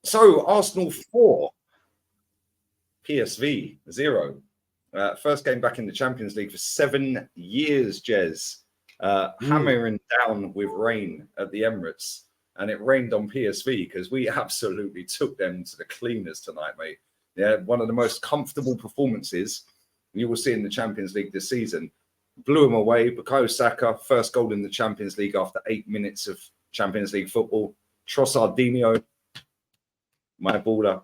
So Arsenal 4, PSV 0. First game back in the Champions League for 7 years, Jez. Hammering down with rain at the Emirates. And it rained on PSV because we absolutely took them to the cleaners tonight, mate. Yeah, one of the most comfortable performances you will see in the Champions League this season. Blew them away. Bukayo Saka, first goal in the Champions League after 8 minutes of Champions League football. Trossardinho, my baller,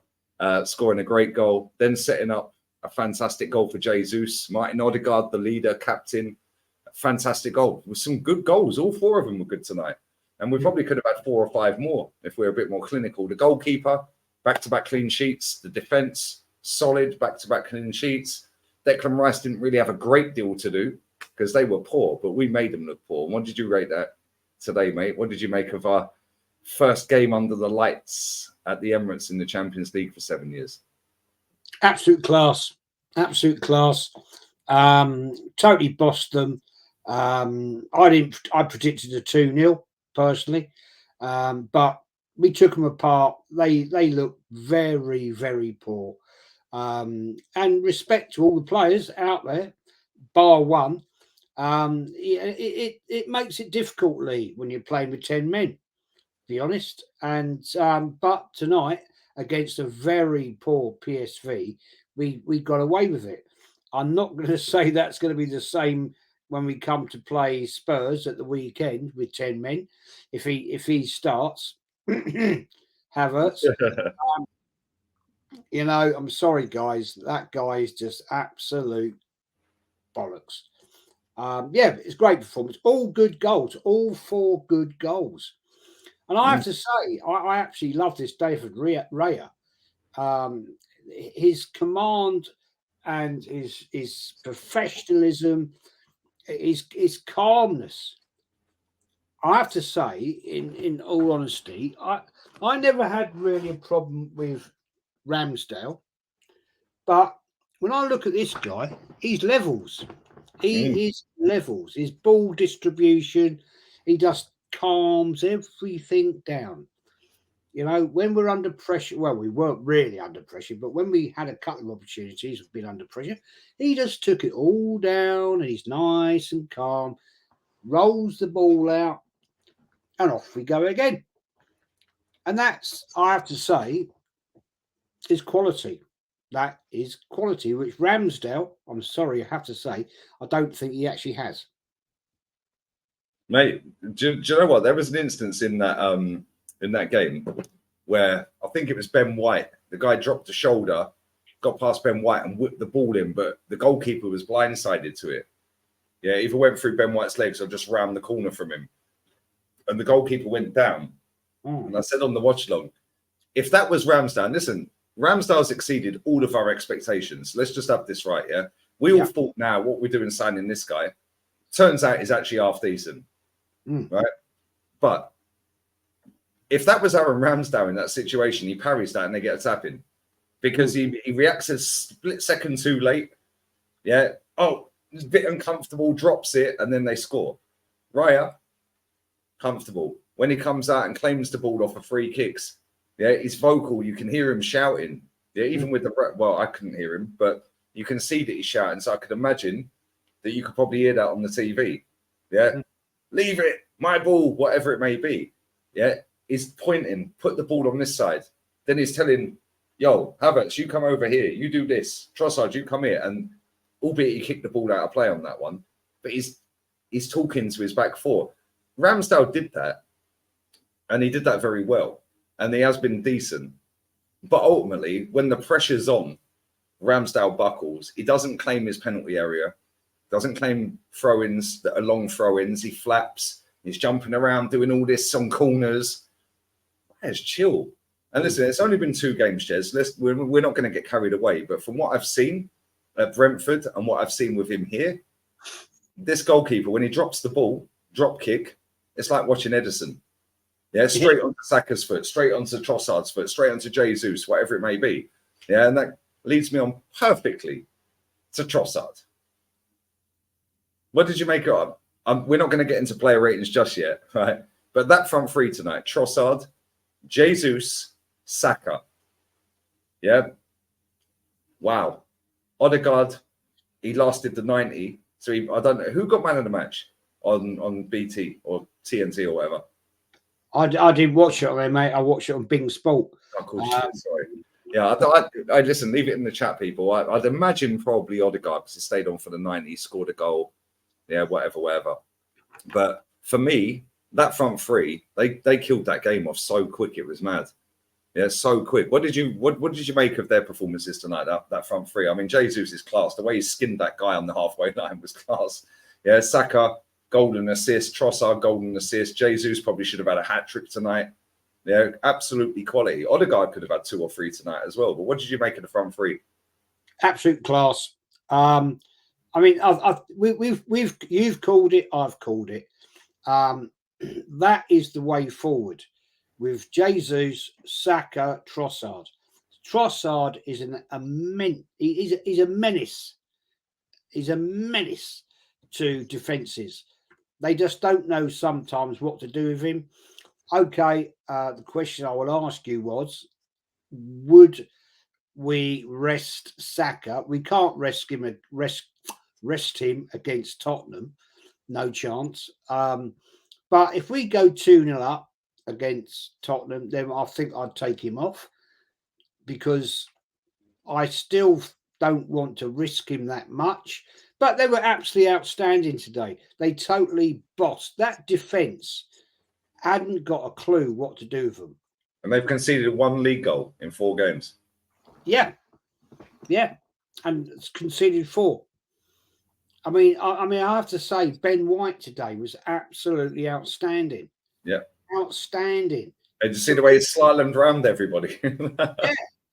scoring a great goal. Then setting up a fantastic goal for Jesus. Martin Odegaard, the leader, captain. Fantastic goal. With some good goals. All 4 of them were good tonight. And we probably could have had 4 or 5 more if we were a bit more clinical. The goalkeeper, back-to-back clean sheets. The defence, solid, back-to-back clean sheets. Declan Rice didn't really have a great deal to do because they were poor, but we made them look poor. And what did you rate that today, mate? What did you make of our first game under the lights at the Emirates in the Champions League for 7 years? Absolute class. Absolute class. Totally bossed them. I predicted a 2-0 personally, but we took them apart. They look very, very poor. And respect to all the players out there, bar one. It makes it difficult, Lee, when you're playing with 10 men, to be honest. And but tonight, against a very poor PSV, we got away with it. I'm not going to say that's going to be the same when we come to play Spurs at the weekend with 10 men. If he starts, Havertz. You know, I'm sorry, guys. That guy is just absolute bollocks. Yeah, it's great performance. All good goals. All 4 good goals. And I have to say, I actually love this David Raya. His command and his professionalism, his calmness. I have to say, in all honesty, I never had really a problem with Ramsdale, but when I look at this guy, he's levels. He is levels. His ball distribution, he just calms everything down. You know, when we're under pressure, well, we weren't really under pressure, but when we had a couple of opportunities of being under pressure, he just took it all down and he's nice and calm, rolls the ball out, and off we go again. And that's, I have to say, is quality. That is quality, which Ramsdale, I'm sorry, I have to say, I don't think he actually has. Mate, do you know what? There was an instance in that game where I think it was Ben White. The guy dropped a shoulder, got past Ben White and whipped the ball in, but the goalkeeper was blindsided to it. Yeah, either went through Ben White's legs or just round the corner from him. And the goalkeeper went down. And I said on the watch along, if that was Ramsdale, listen, Ramsdale's exceeded all of our expectations. Let's just have this right, yeah? We all thought now what we're doing signing this guy, turns out he's actually half decent, right? But if that was Aaron Ramsdale in that situation, he parries that and they get a tap in because he reacts a split second too late. Yeah. Oh, it's a bit uncomfortable, drops it, and then they score. Raya, comfortable. When he comes out and claims the ball off of free kicks, yeah, he's vocal. You can hear him shouting. Yeah, even with the, well, I couldn't hear him, but you can see that he's shouting. So I could imagine that you could probably hear that on the TV. Yeah. Leave it, my ball, whatever it may be. Yeah. He's pointing, put the ball on this side. Then he's telling, yo, Havertz, you come over here. You do this. Trossard, you come here. And albeit he kicked the ball out of play on that one, but he's talking to his back 4. Ramsdale did that. And he did that very well. And he has been decent. But ultimately, when the pressure's on, Ramsdale buckles. He doesn't claim his penalty area. Doesn't claim throw-ins that are long throw-ins. He flaps. He's jumping around, doing all this on corners. It's chill. And listen, it's only been 2 games, Jez. We're not going to get carried away. But from what I've seen at Brentford and what I've seen with him here, this goalkeeper, when he drops the ball, drop kick, it's like watching Edison. Yeah, straight onto Saka's foot, straight onto Trossard's foot, straight onto Jesus, whatever it may be. Yeah, and that leads me on perfectly to Trossard. What did you make of? We're not going to get into player ratings just yet, right? But that front 3 tonight, Trossard, Jesus, Saka. Yeah. Wow. Odegaard, he lasted the 90. So I don't know who got man of the match on BT or TNT or whatever. I didn't watch it on there, mate. I watched it on Bing Sport. Oh, cool. Sorry. Yeah, I listen, leave it in the chat, people. I'd imagine probably Odegaard because he stayed on for the 90, scored a goal. Yeah, whatever. But for me, that front three, they killed that game off so quick, it was mad. Yeah, so quick. What did you make of their performances tonight? That front three. I mean, Jesus is class. The way he skinned that guy on the halfway line was class. Yeah, Saka, golden assist. Trossard, golden assist. Jesus probably should have had a hat trick tonight. Yeah, absolutely quality. Odegaard could have had 2 or 3 tonight as well. But what did you make of the front three? Absolute class. I mean, you've called it. I've called it. That is the way forward with Jesus, Saka, Trossard. Trossard is he's a menace. He's a menace to defences. They just don't know sometimes what to do with him. Okay, the question I will ask you was, would we rest Saka? We can't rest him against Tottenham. No chance. But if we go 2-0 up against Tottenham, then I think I'd take him off because I still don't want to risk him that much. But they were absolutely outstanding today. They totally bossed. That defence hadn't got a clue what to do with them. And they've conceded 1 league goal in 4 games. Yeah. And it's conceded 4. I mean, I have to say, Ben White today was absolutely outstanding. Yeah. Outstanding. And you see the way he slalomed around everybody. Yeah.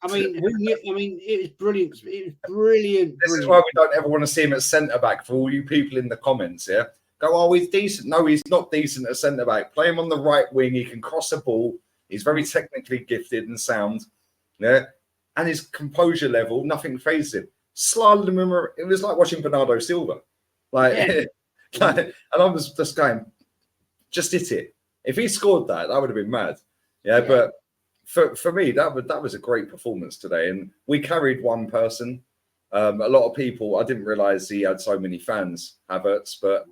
I mean, it was brilliant. It was brilliant. This is why we don't ever want to see him at centre-back for all you people in the comments, yeah? Go, oh, he's decent. No, he's not decent at centre-back. Play him on the right wing. He can cross a ball. He's very technically gifted and sound. Yeah. And his composure level, nothing fazed him. Slalom, it was like watching Bernardo Silva. And I was just going, just hit it. If he scored that would have been mad. Yeah. But for me, that was a great performance today. And we carried one person. A lot of people, I didn't realize he had so many fans, Havertz, but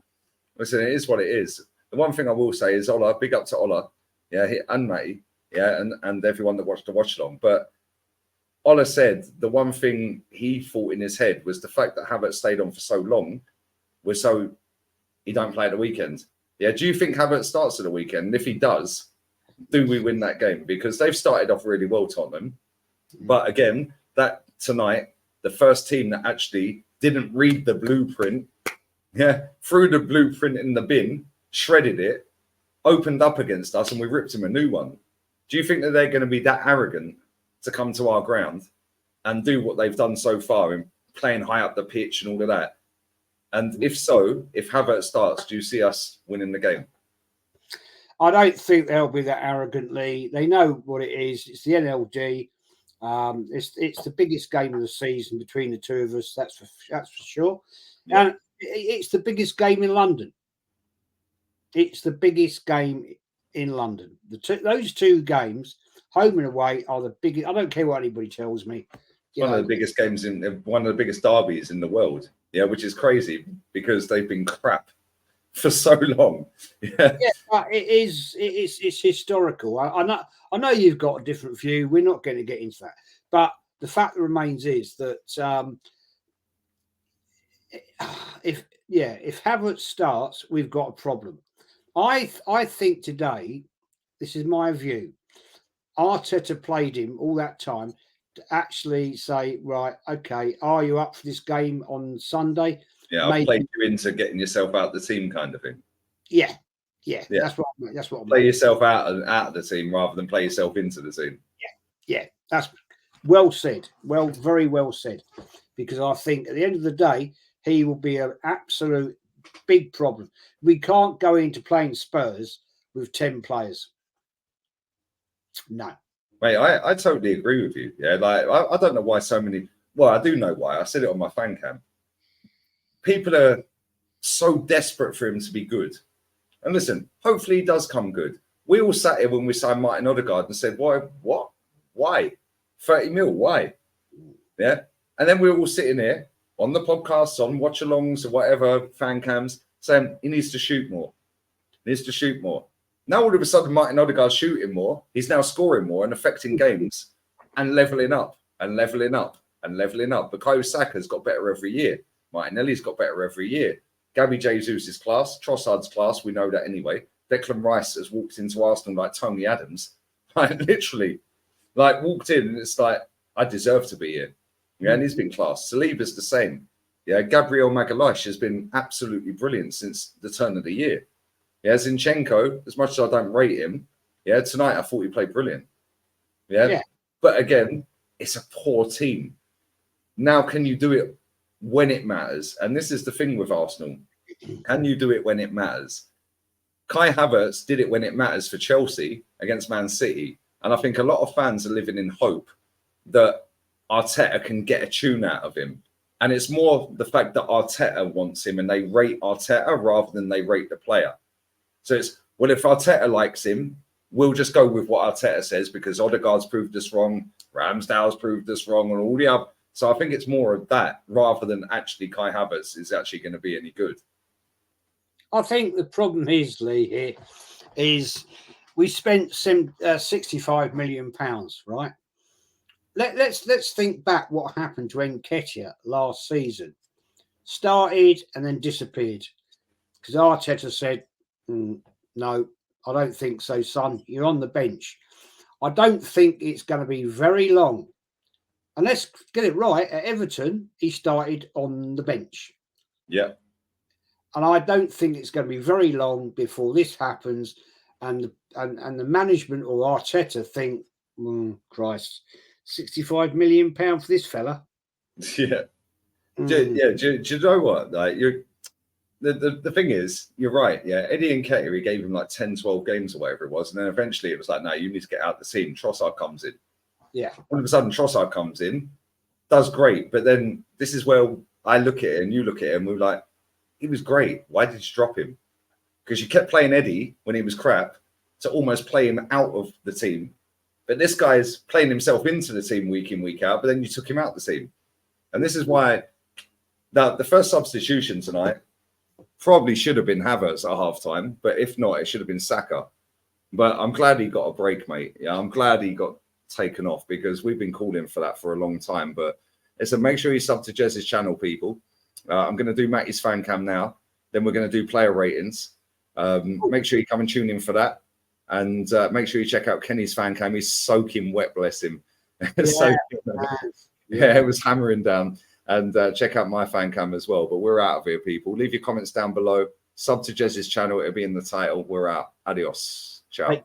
listen, it is what it is. The one thing I will say is Ola, big up to Ola, and Matty, and everyone that watched the watch along. But Ola said the one thing he thought in his head was the fact that Havertz stayed on for so long was so he don't play at the weekend. Yeah, do you think Havertz starts at the weekend? And if he does, do we win that game? Because they've started off really well, Tottenham. But again, that tonight, the first team that actually didn't read the blueprint, threw the blueprint in the bin, shredded it, opened up against us, and we ripped him a new one. Do you think that they're going to be that arrogant to come to our ground and do what they've done so far in playing high up the pitch and all of that? And if so, if Havertz starts, do you see us winning the game? I don't think they'll be that arrogantly. They know what it is. It's the NLG. It's the biggest game of the season between the two of us. That's for sure. Yeah. And it's the biggest game in London. It's the biggest game in London. Those 2 games, home and away, are the biggest. I don't care what anybody tells me. One of the biggest games one of the biggest derbies in the world. Yeah, which is crazy because they've been crap for so long. Yeah, but it's historical. I know you've got a different view. We're not going to get into that. But the fact remains is that if Havertz starts, we've got a problem. I think today, this is my view, Arteta played him all that time to actually say, right, okay, are you up for this game on Sunday? Yeah, I'll play you into getting yourself out of the team kind of thing. Yeah. That's what I play yourself out of the team rather than play yourself into the team. Yeah, that's well said. Very well said. Because I think at the end of the day, he will be an absolute big problem. We can't go into playing Spurs with 10 players. No. Mate, I totally agree with you. Yeah, like I don't know why so many. Well, I do know why. I said it on my fan cam. People are so desperate for him to be good. And listen, hopefully he does come good. We all sat here when we signed Martin Odegaard and said, What Why? 30 mil, why? Yeah. And then we're all sitting here on the podcasts, on watch alongs or whatever, fan cams, saying he needs to shoot more. He needs to shoot more. Now all of a sudden Martin Odegaard's shooting more. He's now scoring more and affecting games and leveling up and leveling up and leveling up. Bukayo Saka's got better every year. Martinelli's got better every year. Gabby Jesus' class, Trossard's class, we know that anyway. Declan Rice has walked into Arsenal like Tony Adams. Like literally, like walked in and it's like, I deserve to be here. Yeah, and he's been class. Saliba's the same. Yeah, Gabriel Magalhaes has been absolutely brilliant since the turn of the year. Yeah, Zinchenko, as much as I don't rate him, yeah, tonight I thought he played brilliant. Yeah. But again, it's a poor team. Now, can you do it when it matters? And this is the thing with Arsenal. Can you do it when it matters? Kai Havertz did it when it matters for Chelsea against Man City. And I think a lot of fans are living in hope that Arteta can get a tune out of him. And it's more the fact that Arteta wants him and they rate Arteta rather than they rate the player. So it's, well, if Arteta likes him, we'll just go with what Arteta says because Odegaard's proved us wrong, Ramsdale's proved us wrong, and all the other. So I think it's more of that rather than actually Kai Havertz is actually going to be any good. I think the problem is, Lee, here is we spent 65 million pounds, right? Let's think back what happened to Nketiah last season. Started and then disappeared because Arteta said, no, I don't think so, son. You're on the bench. I don't think it's going to be very long. And let's get it right. At Everton, he started on the bench. Yeah. And I don't think it's going to be very long before this happens. And the management or Arteta think, Christ, 65 million pounds for this fella. Yeah. Do you know what? Like the thing is, you're right. Yeah. Eddie Nketiah, he gave him like 10, 12 games or whatever it was. And then eventually it was like, no, you need to get out the team. Trossard comes in. Yeah. All of a sudden, Trossard comes in, does great. But then this is where I look at it and you look at it and we're like, he was great. Why did you drop him? Because you kept playing Eddie when he was crap to almost play him out of the team. But this guy's playing himself into the team week in, week out, but then you took him out the team. And this is why the first substitution tonight probably should have been Havertz at halftime, but if not, it should have been Saka. But I'm glad he got a break, mate. Yeah, I'm glad he got taken off because we've been calling for that for a long time. But it's a make sure you sub to Jez's channel, people. I'm going to do Matty's fan cam now. Then we're going to do player ratings. Make sure you come and tune in for that. And make sure you check out Kenny's fan cam. He's soaking wet, bless him. Yeah, it was hammering down. And check out my fan cam as well. But we're out of here, people. Leave your comments down below. Sub to Jez's channel. It'll be in the title. We're out. Adios. Ciao.